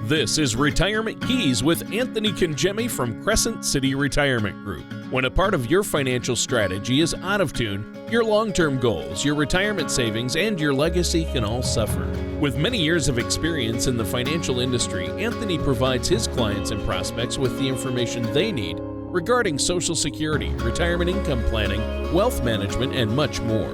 This is Retirement Keys with Anthony Congemi from Crescent City Retirement Group. When a part of your financial strategy is out of tune, your long-term goals, your retirement savings, and your legacy can all suffer. With many years of experience in the financial industry, Anthony provides his clients and prospects with the information they need regarding Social Security, retirement income planning, wealth management, and much more.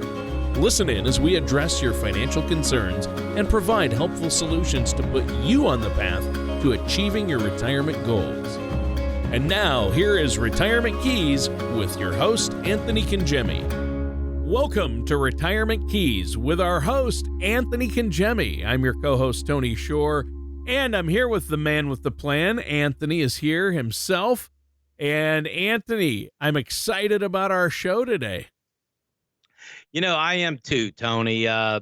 Listen in as we address your financial concerns and provide helpful solutions to put you on the path to achieving your retirement goals. And now, here is Retirement Keys with your host, Anthony Congemi. Welcome to Retirement Keys with our host, Anthony Congemi. I'm your co-host, Tony Shore, and I'm here with the man with the plan. Anthony is here himself. And Anthony, I'm excited about our show today. You know, I am too, Tony. I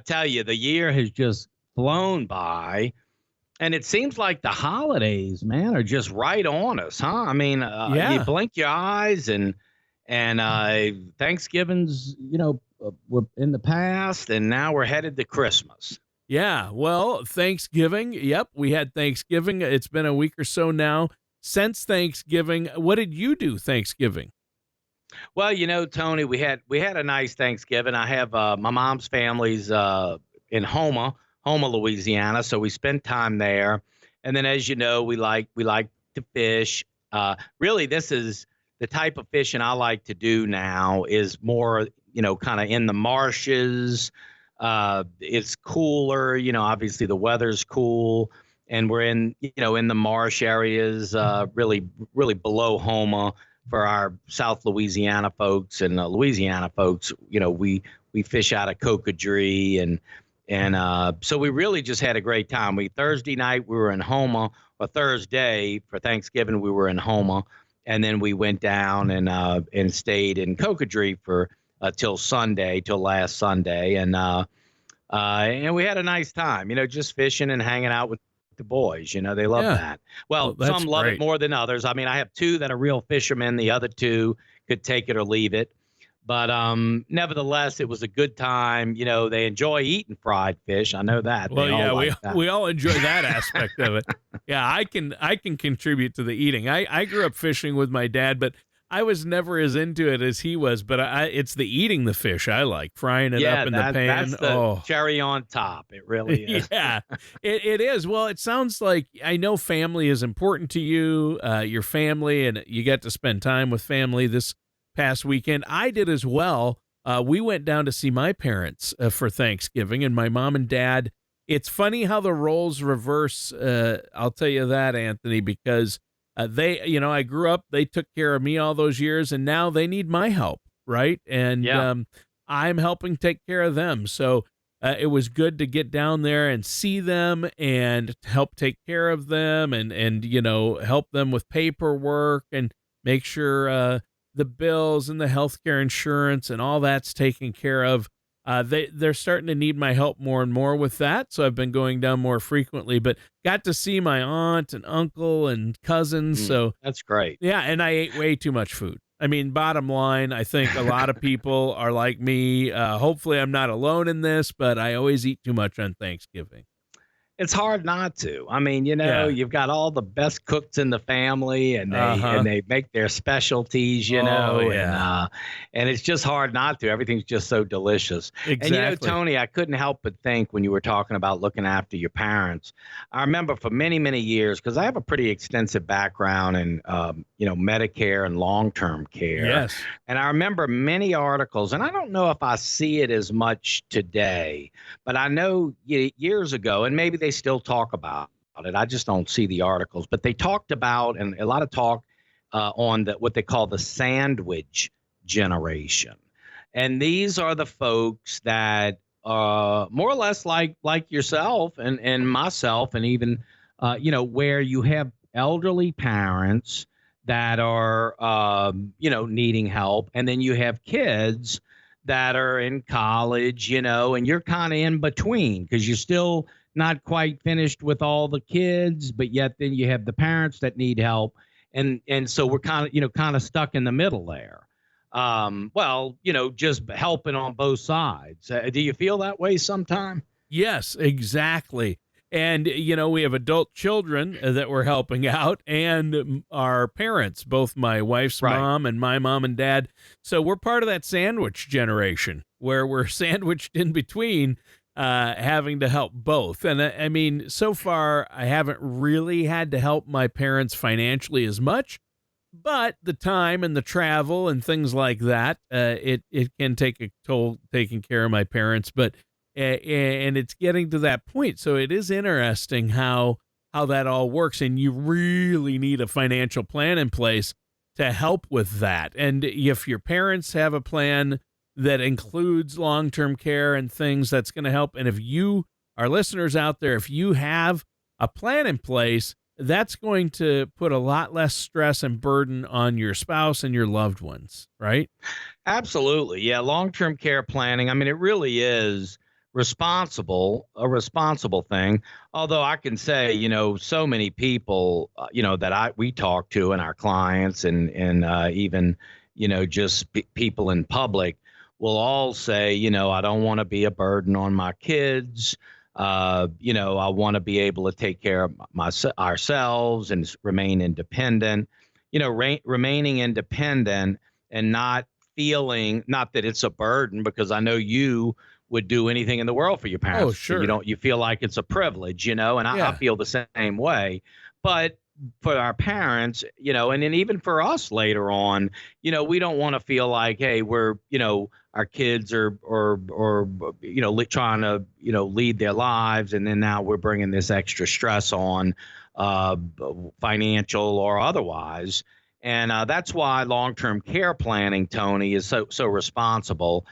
tell you, the year has just flown by, and it seems like the holidays, man, are just right on us, huh? I mean, you blink your eyes, and Thanksgiving's, we're in the past, and now we're headed to Christmas. Yeah, well, Thanksgiving. Yep, we had Thanksgiving. It's been a week or so now since Thanksgiving. What did you do Thanksgiving? Well, Tony, we had a nice Thanksgiving. I have my mom's family's in Houma, Louisiana, so we spent time there. And then, as you know, we like to fish. Really, this is the type of fishing I like to do now. Is more, kind of in the marshes. It's cooler. Obviously the weather's cool, and we're in the marsh areas. Really below Houma. For our South Louisiana folks and Louisiana folks, we fish out of Cocodrie, and so we really just had a great time. Thursday night we were in Houma, or Thursday for Thanksgiving we were in Houma, and then we went down and stayed in Cocodrie for till last Sunday, and we had a nice time. Just fishing and hanging out with the boys. They love that. Well, some love it more than others. I mean, I have two that are real fishermen. The other two could take it or leave it. But nevertheless, it was a good time. They enjoy eating fried fish. I know that. Well, we all enjoy that aspect of it. Yeah, I can contribute to the eating. I grew up fishing with my dad, but I was never as into it as he was, but it's the eating the fish I like, frying it up in the pan. That's the cherry on top. It really is. Yeah, it is. Well, it sounds like, I know family is important to you, your family, and you got to spend time with family this past weekend. I did as well. We went down to see my parents for Thanksgiving, and my mom and dad. It's funny how the roles reverse. I'll tell you that, Anthony, because I grew up, they took care of me all those years, and now they need my help, right? And I'm helping take care of them. So it was good to get down there and see them and help take care of them and help them with paperwork and make sure the bills and the healthcare insurance and all that's taken care of. They're starting to need my help more and more with that, so I've been going down more frequently, but got to see my aunt and uncle and cousins. So that's great. Yeah, and I ate way too much food. I mean, bottom line, I think a lot of people are like me. Hopefully I'm not alone in this, but I always eat too much on Thanksgiving. It's hard not to. I mean, you've got all the best cooks in the family, and they make their specialties, and it's just hard not to. Everything's just so delicious. Exactly. And Tony, I couldn't help but think when you were talking about looking after your parents. I remember for many, many years, because I have a pretty extensive background in Medicare and long-term care. Yes. And I remember many articles, and I don't know if I see it as much today, but I know years ago, and maybe they still talk about it. I just don't see the articles, but they talked about, and a lot of talk on what they call the sandwich generation. And these are the folks that more or less like yourself and myself, and even, where you have elderly parents that are, needing help. And then you have kids that are in college, and you're kind of in between because you're still not quite finished with all the kids, but yet then you have the parents that need help. And so we're kind of stuck in the middle there. Just helping on both sides. Do you feel that way sometime? Yes, exactly. And, we have adult children that we're helping out, and our parents, both my wife's Right. mom and my mom and dad. So we're part of that sandwich generation where we're sandwiched in between having to help both. And I mean, so far, I haven't really had to help my parents financially as much, but the time and the travel and things like that, it can take a toll taking care of my parents. But and it's getting to that point. So it is interesting how that all works, and you really need a financial plan in place to help with that. And if your parents have a plan that includes long-term care and things, that's going to help. And if you, our listeners out there, if you have a plan in place, that's going to put a lot less stress and burden on your spouse and your loved ones, right? Absolutely. Yeah. Long-term care planning. I mean, it really is a responsible thing. Although I can say, so many people, that we talk to and our clients and even, just people in public will all say, I don't want to be a burden on my kids. I want to be able to take care of ourselves and remain independent, remaining independent and not that it's a burden, because I know you would do anything in the world for your parents. Oh, sure. You feel like it's a privilege, and I feel the same way. But for our parents, and then even for us later on, we don't want to feel like, hey, we're, our kids are trying to, lead their lives. And then now we're bringing this extra stress on, financial or otherwise. And that's why long-term care planning, Tony, is so responsible.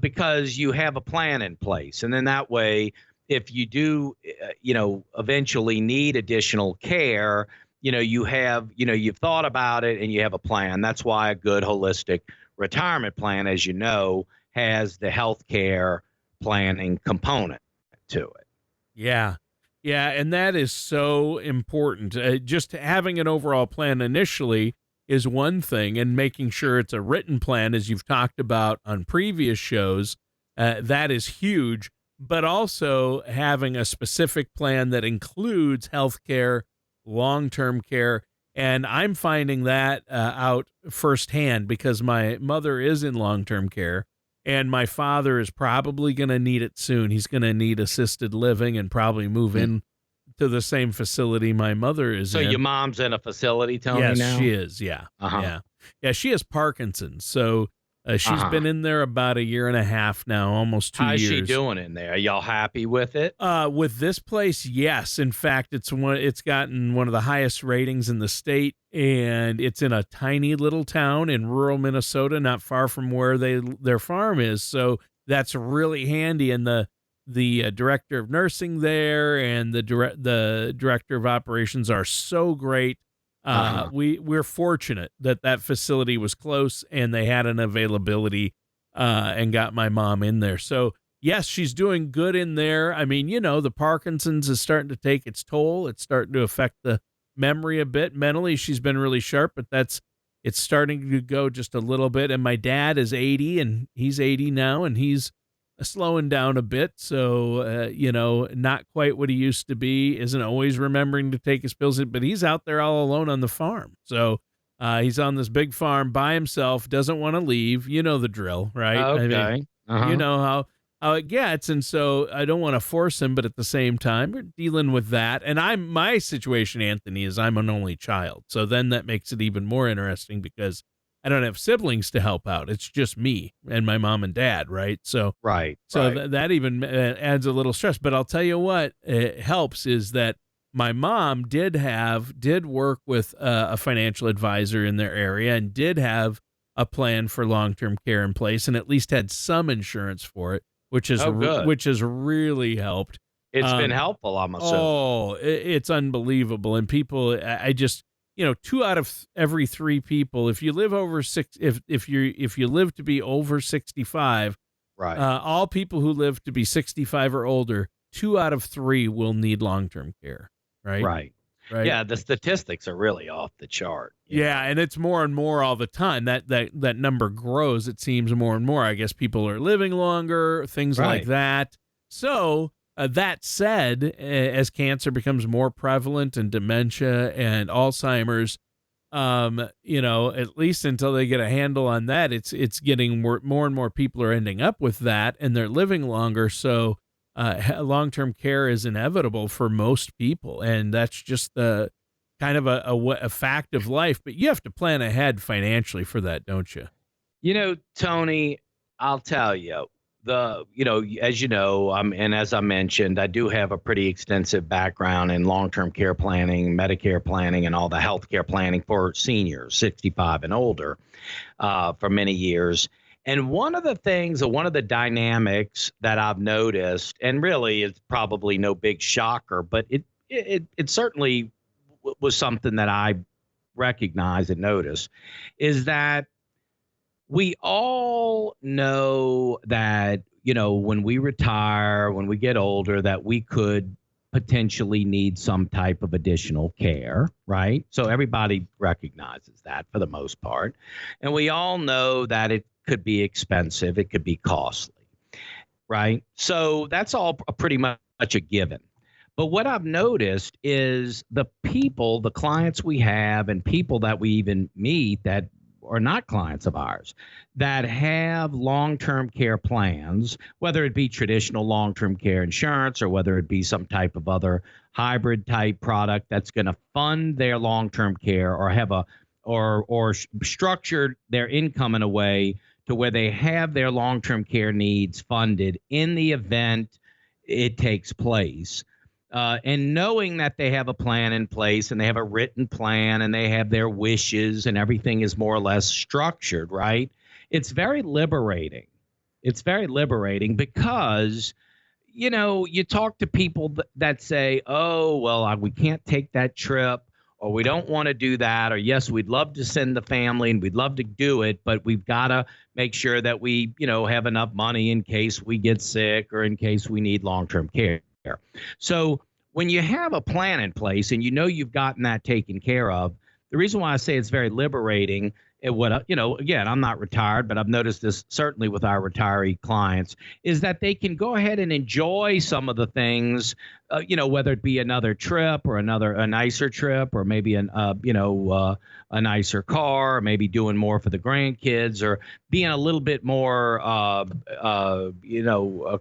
Because you have a plan in place. And then that way, if you do, eventually need additional care, you've thought about it and you have a plan. That's why a good holistic retirement plan, as you know, has the health care planning component to it. Yeah. Yeah. And that is so important. Just having an overall plan initially is one thing, and making sure it's a written plan, as you've talked about on previous shows, that is huge. But also having a specific plan that includes healthcare, long-term care. And I'm finding that out firsthand, because my mother is in long-term care and my father is probably going to need it soon. He's going to need assisted living and probably move in to the same facility my mother is in. So your mom's in a facility, Tony, yes, now? she is. Yeah. Uh-huh. Yeah. She has Parkinson's. So she's been in there about a year and a half now, almost 2 years. How's she doing in there? Are y'all happy with it? With this place, yes. In fact, it's gotten one of the highest ratings in the state, and it's in a tiny little town in rural Minnesota, not far from where their farm is. So that's really handy. And the director of nursing there and the director of operations are so great. We're fortunate that facility was close and they had an availability and got my mom in there. So yes, she's doing good in there. I mean, the Parkinson's is starting to take its toll. It's starting to affect the memory a bit. Mentally, she's been really sharp, but it's starting to go just a little bit. And my dad is 80 and he's 80 now, and he's slowing down a bit. So, not quite what he used to be, isn't always remembering to take his pills, but he's out there all alone on the farm. So he's on this big farm by himself, doesn't want to leave. You know the drill, right? Okay. I mean, you know how it gets. And so I don't want to force him, but at the same time, we're dealing with that. And my situation, Anthony, is I'm an only child. So then that makes it even more interesting, because I don't have siblings to help out. It's just me and my mom and dad, right? So right. That even adds a little stress. But I'll tell you what helps is that my mom did work with a financial advisor in their area and did have a plan for long-term care in place, and at least had some insurance for it, which has really helped. It's been helpful, I'm assuming. Oh, it's unbelievable. And people, I just, 2 out of every 3 people, if you live over if you live to be over 65, right. All people who live to be 65 or older, 2 out of 3 will need long-term care. Right. Right. Yeah. The statistics are really off the chart. Yeah. And it's more and more all the time that number grows. It seems more and more. I guess people are living longer, things like that. So That said, as cancer becomes more prevalent and dementia and Alzheimer's, at least until they get a handle on that, it's getting more and more people are ending up with that, and they're living longer. So long-term care is inevitable for most people, and that's just the kind of a fact of life. But you have to plan ahead financially for that, don't you? Tony, I'll tell you, as you know, and as I mentioned, I do have a pretty extensive background in long-term care planning, Medicare planning, and all the healthcare planning for seniors, 65 and older, for many years. And one of the dynamics that I've noticed, and really it's probably no big shocker, but it certainly was something that I recognized and noticed, is that we all know that, when we retire, when we get older, that we could potentially need some type of additional care, right? So everybody recognizes that for the most part. And we all know that it could be expensive, it could be costly, right? So that's all pretty much a given. But what I've noticed is the clients we have, and people that we even meet that are not clients of ours, that have long-term care plans, whether it be traditional long-term care insurance or whether it be some type of other hybrid type product that's going to fund their long-term care, or have structured their income in a way to where they have their long-term care needs funded in the event it takes place. And knowing that they have a plan in place, and they have a written plan, and they have their wishes, and everything is more or less structured, right? It's very liberating. It's very liberating because, you talk to people that say, oh, well, we can't take that trip, or we don't want to do that, or yes, we'd love to send the family and we'd love to do it, but we've got to make sure that we, have enough money in case we get sick or in case we need long-term care. So when you have a plan in place and you've gotten that taken care of, the reason why I say it's very liberating, and again, I'm not retired, but I've noticed this certainly with our retiree clients, is that they can go ahead and enjoy some of the things, whether it be another trip or a nicer trip, or maybe a nicer car, or maybe doing more for the grandkids, or being a little bit more,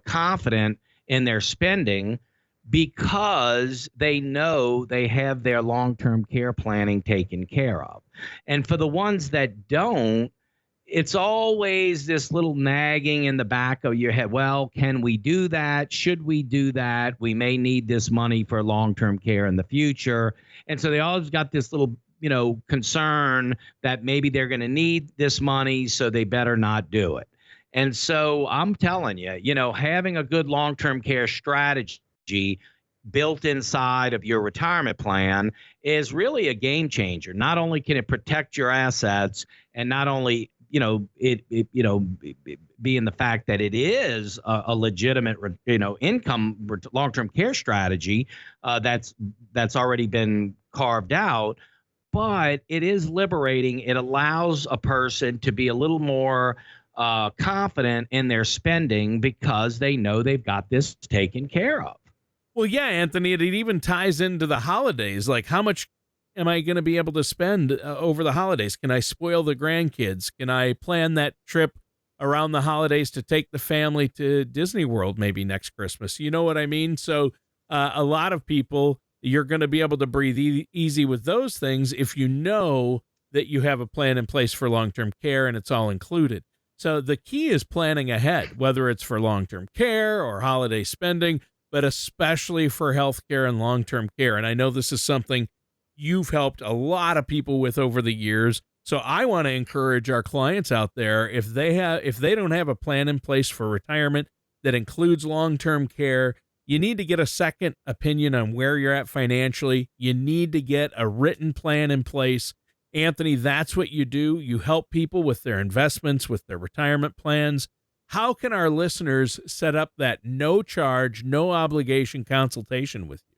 confident in their spending, because they know they have their long-term care planning taken care of. And for the ones that don't, it's always this little nagging in the back of your head. Well, can we do that? Should we do that? We may need this money for long-term care in the future. And so they always got this little, concern that maybe they're going to need this money, so they better not do it. And so I'm telling you, having a good long-term care strategy built inside of your retirement plan is really a game changer. Not only can it protect your assets, and not only, being the fact that it is a legitimate, income long-term care strategy that's already been carved out, but it is liberating. It allows a person to be a little more confident in their spending because they know they've got this taken care of. Well, yeah, Anthony, it even ties into the holidays. Like, how much am I going to be able to spend over the holidays? Can I spoil the grandkids? Can I plan that trip around the holidays to take the family to Disney World maybe next Christmas? You know what I mean? So a lot of people, you're going to be able to breathe easy with those things if you know that you have a plan in place for long-term care and it's all included. So the key is planning ahead, whether it's for long-term care or holiday spending, but especially for healthcare and long-term care. And I know this is something you've helped a lot of people with over the years. So I want to encourage our clients out there, if they don't have a plan in place for retirement that includes long-term care, you need to get a second opinion on where you're at financially. You need to get a written plan in place. Anthony, that's what you do. You help people with their investments, with their retirement plans. How can our listeners set up that no charge, no obligation consultation with you?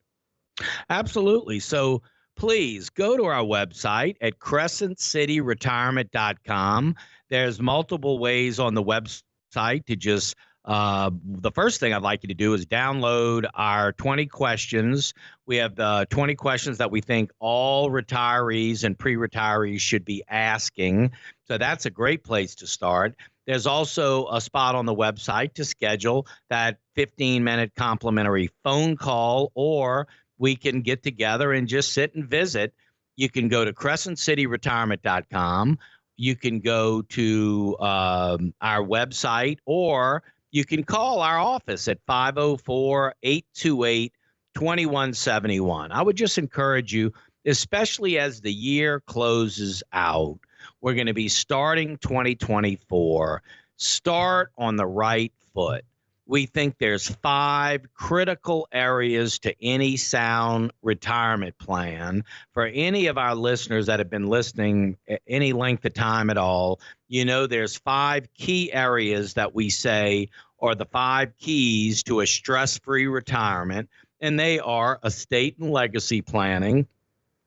Absolutely. So please go to our website at crescentcityretirement.com. There's multiple ways on the website to just The first thing I'd like you to do is download our 20 questions. We have 20 questions that we think all retirees and pre-retirees should be asking. So that's a great place to start. There's also a spot on the website to schedule that 15-minute complimentary phone call, or we can get together and just sit and visit. You can go to crescentcityretirement.com. You can go to our website, or you can call our office at 504-828-2171. I would just encourage you, especially as the year closes out, we're going to be starting 2024. Start on the right foot. We think there's 5 critical areas to any sound retirement plan. For any of our listeners that have been listening any length of time at all, you know there's 5 key areas that we say are the 5 keys to a stress-free retirement, and they are estate and legacy planning,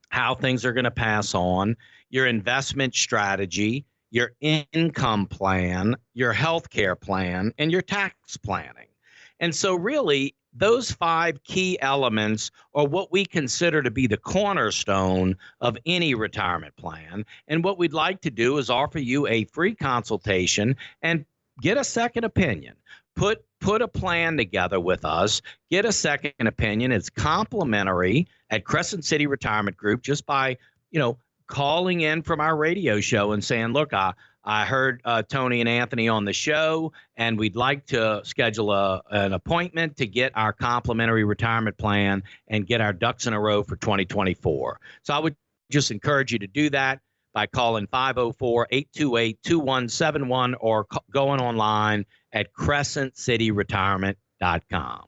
how things are going to pass on, your investment strategy, your income plan, your healthcare plan, and your tax planning. And so really, those 5 key elements are what we consider to be the cornerstone of any retirement plan. And what we'd like to do is offer you a free consultation and get a second opinion. Put a plan together with us. Get a second opinion. It's complimentary at Crescent City Retirement Group, just by, calling in from our radio show and saying, look, I heard Tony and Anthony on the show, and we'd like to schedule an appointment to get our complimentary retirement plan and get our ducks in a row for 2024. So I would just encourage you to do that by calling 504-828-2171 or going online at crescentcityretirement.com.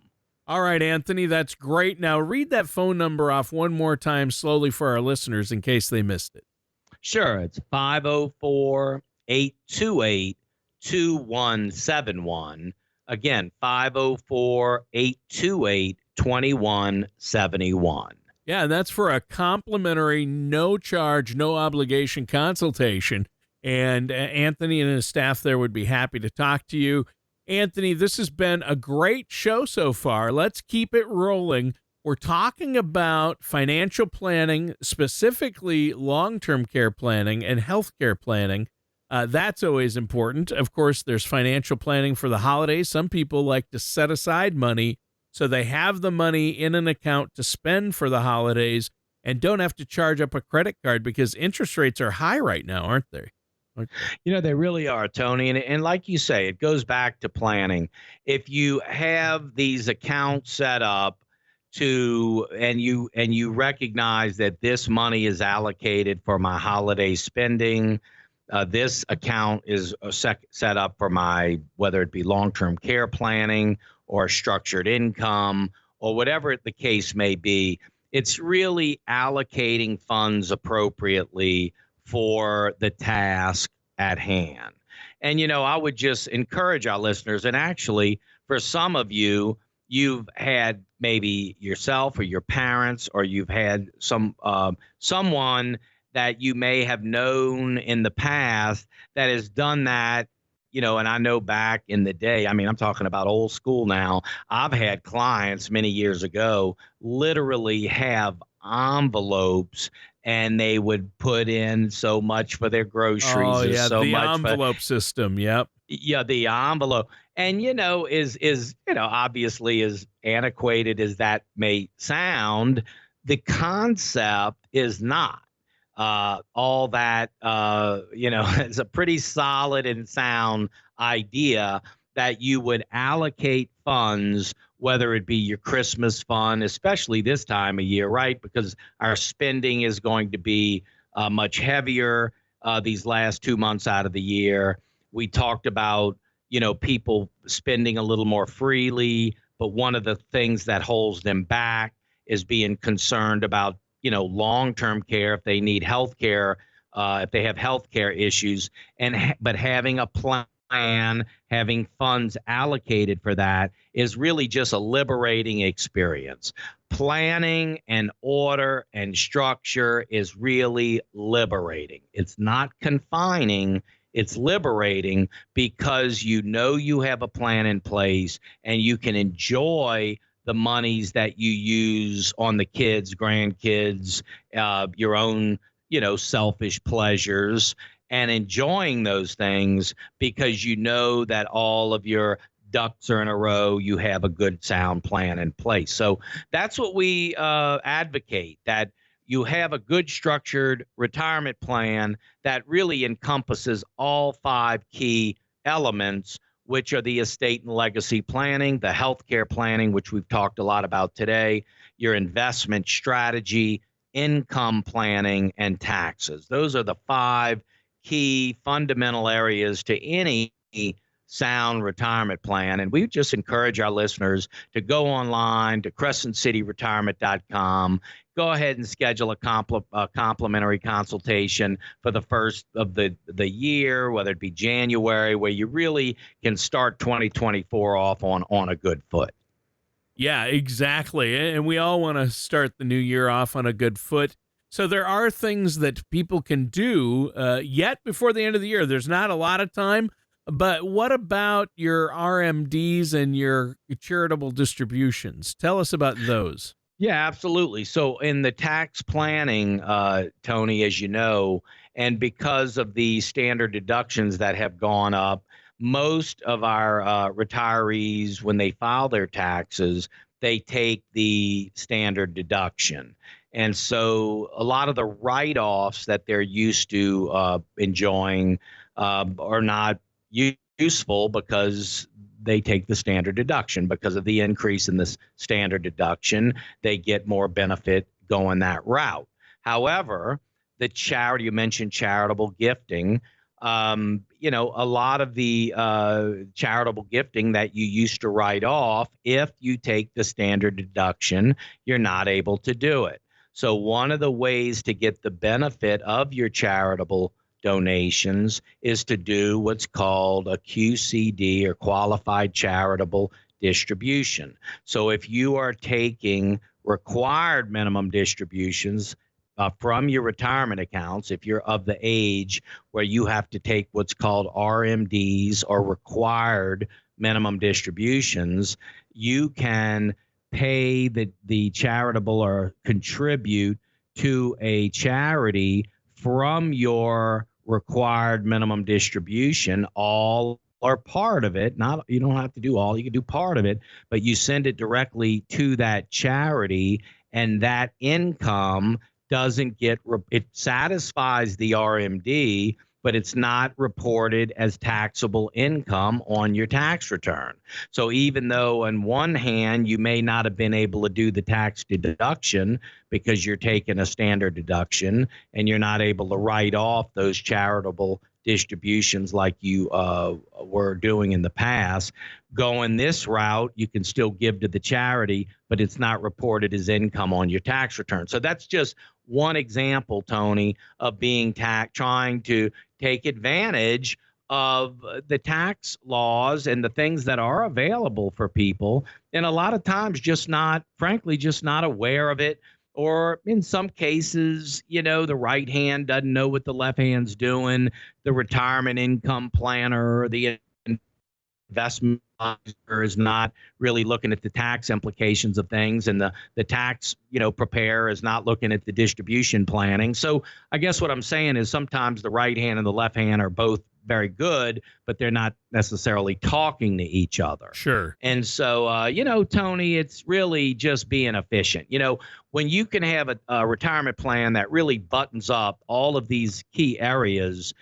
All right, Anthony, that's great. Now read that phone number off one more time slowly for our listeners in case they missed it. Sure. It's 504-828-2171. Again, 504-828-2171. Yeah, and that's for a complimentary, no charge, no obligation consultation. And Anthony and his staff there would be happy to talk to you. Anthony, this has been a great show so far. Let's keep it rolling. We're talking about financial planning, specifically long-term care planning and healthcare planning. That's always important. Of course, there's financial planning for the holidays. Some people like to set aside money so they have the money in an account to spend for the holidays and don't have to charge up a credit card because interest rates are high right now, aren't they? They really are, Tony. And like you say, it goes back to planning. If you have these accounts set up and you recognize that this money is allocated for my holiday spending, this account is set up for my, whether it be long-term care planning or structured income or whatever the case may be, it's really allocating funds appropriately for the task at hand. And, I would just encourage our listeners, and actually for some of you, you've had maybe yourself or your parents, or you've had someone that you may have known in the past that has done that, and I know back in the day, I'm talking about old school now. I've had clients many years ago literally have envelopes, and they would put in so much for their groceries. Oh, yeah, the envelope system. Yep. Yeah, the envelope. And, is obviously as antiquated as that may sound, the concept is not all that, it's a pretty solid and sound idea that you would allocate funds, whether it be your Christmas fund, especially this time of year, right? Because our spending is going to be much heavier these last 2 months out of the year. We talked about, people spending a little more freely, but one of the things that holds them back is being concerned about, long-term care, if they need health care, if they have health care issues, but having a plan, having funds allocated for that is really just a liberating experience. Planning and order and structure is really liberating. It's not confining, It's liberating because you know you have a plan in place and you can enjoy the monies that you use on the kids, grandkids, your own, selfish pleasures, and enjoying those things because you know that all of your ducks are in a row. You have a good sound plan in place. So that's what we advocate, that you have a good structured retirement plan that really encompasses all 5 key elements, which are the estate and legacy planning, the healthcare planning, which we've talked a lot about today, your investment strategy, income planning, and taxes. Those are the 5 key fundamental areas to any sound retirement plan. And we just encourage our listeners to go online to crescentcityretirement.com. Go ahead and schedule a complimentary consultation for the first of the year, whether it be January, where you really can start 2024 off on a good foot. Yeah, exactly. And we all want to start the new year off on a good foot. So there are things that people can do yet before the end of the year. There's not a lot of time. But what about your RMDs and your charitable distributions? Tell us about those. Yeah, absolutely. So in the tax planning, Tony, as you know, and because of the standard deductions that have gone up, most of our retirees, when they file their taxes, they take the standard deduction. And so a lot of the write-offs that they're used to enjoying are not useful because they take the standard deduction. Because of the increase in this standard deduction, they get more benefit going that route. However, the charity, you mentioned charitable gifting, a lot of the charitable gifting that you used to write off, if you take the standard deduction, you're not able to do it. So one of the ways to get the benefit of your charitable donations is to do what's called a QCD, or qualified charitable distribution. So if you are taking required minimum distributions from your retirement accounts, if you're of the age where you have to take what's called RMDs, or required minimum distributions, you can pay the charitable or contribute to a charity from your required minimum distribution, all or part of it. Not, you don't have to do all, you can do part of it, but you send it directly to that charity, and that income doesn't get, it satisfies the RMD, but it's not reported as taxable income on your tax return. So even though on one hand you may not have been able to do the tax deduction because you're taking a standard deduction and you're not able to write off those charitable distributions like you were doing in the past, going this route, you can still give to the charity, but it's not reported as income on your tax return. So that's just one example, Tony, of being trying to take advantage of the tax laws and the things that are available for people, and a lot of times just not aware of it. Or in some cases, the right hand doesn't know what the left hand's doing. The retirement income planner or the investment advisor is not really looking at the tax implications of things, and the tax preparer is not looking at the distribution planning. So I guess what I'm saying is sometimes the right hand and the left hand are both very good, but they're not necessarily talking to each other. Sure. And so, Tony, it's really just being efficient. When you can have a retirement plan that really buttons up all of these key areas,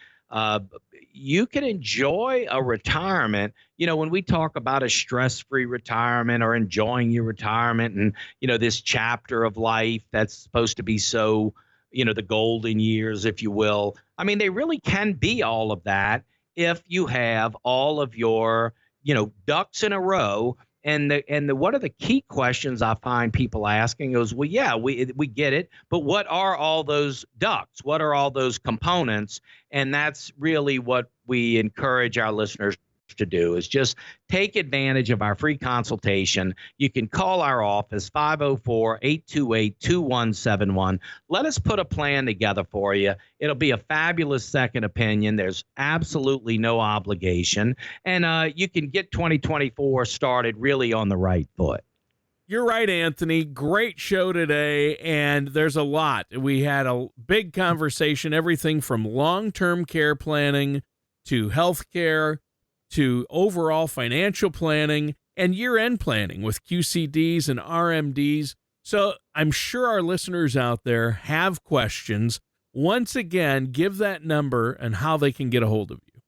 you can enjoy a retirement. When we talk about a stress-free retirement or enjoying your retirement and, this chapter of life that's supposed to be so, the golden years, if you will. I mean, they really can be all of that if you have all of your, ducks in a row. And one of the key questions I find people asking is, well, yeah, we get it, but what are all those ducks? What are all those components? And that's really what we encourage our listeners to do is just take advantage of our free consultation. You can call our office, 504-828-2171. Let us put a plan together for you. It'll be a fabulous second opinion. There's absolutely no obligation. And you can get 2024 started really on the right foot. You're right, Anthony. Great show today, and there's a lot. We had a big conversation, everything from long-term care planning to healthcare to overall financial planning and year-end planning with QCDs and RMDs. So I'm sure our listeners out there have questions. Once again, give that number and how they can get a hold of you.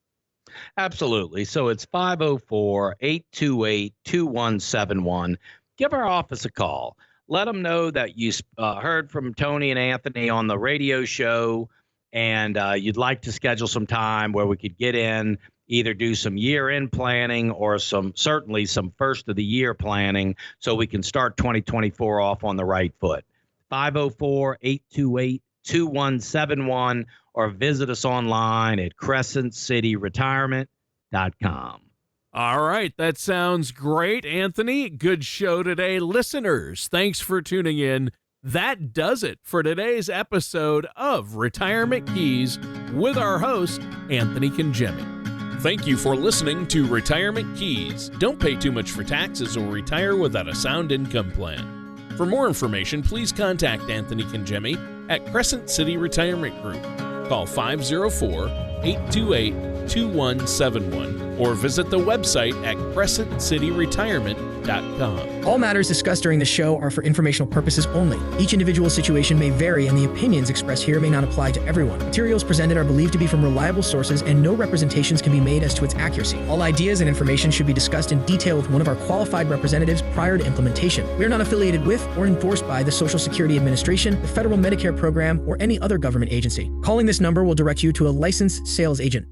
Absolutely. So it's 504-828-2171. Give our office a call. Let them know that you heard from Tony and Anthony on the radio show, and you'd like to schedule some time where we could get in, either do some year-end planning or certainly some first-of-the-year planning so we can start 2024 off on the right foot. 504-828-2171 or visit us online at crescentcityretirement.com. All right, that sounds great, Anthony. Good show today. Listeners, thanks for tuning in. That does it for today's episode of Retirement Keys with our host, Anthony Congemi. Thank you for listening to Retirement Keys. Don't pay too much for taxes or retire without a sound income plan. For more information, please contact Anthony Congemi at Crescent City Retirement Group. Call 504-828-2171 or visit the website at crescentcityretirement.com. All matters discussed during the show are for informational purposes only. Each individual situation may vary, and the opinions expressed here may not apply to everyone. Materials presented are believed to be from reliable sources, and no representations can be made as to its accuracy. All ideas and information should be discussed in detail with one of our qualified representatives prior to implementation. We are not affiliated with or endorsed by the Social Security Administration, the Federal Medicare Program, or any other government agency. Calling this number will direct you to a licensed sales agent.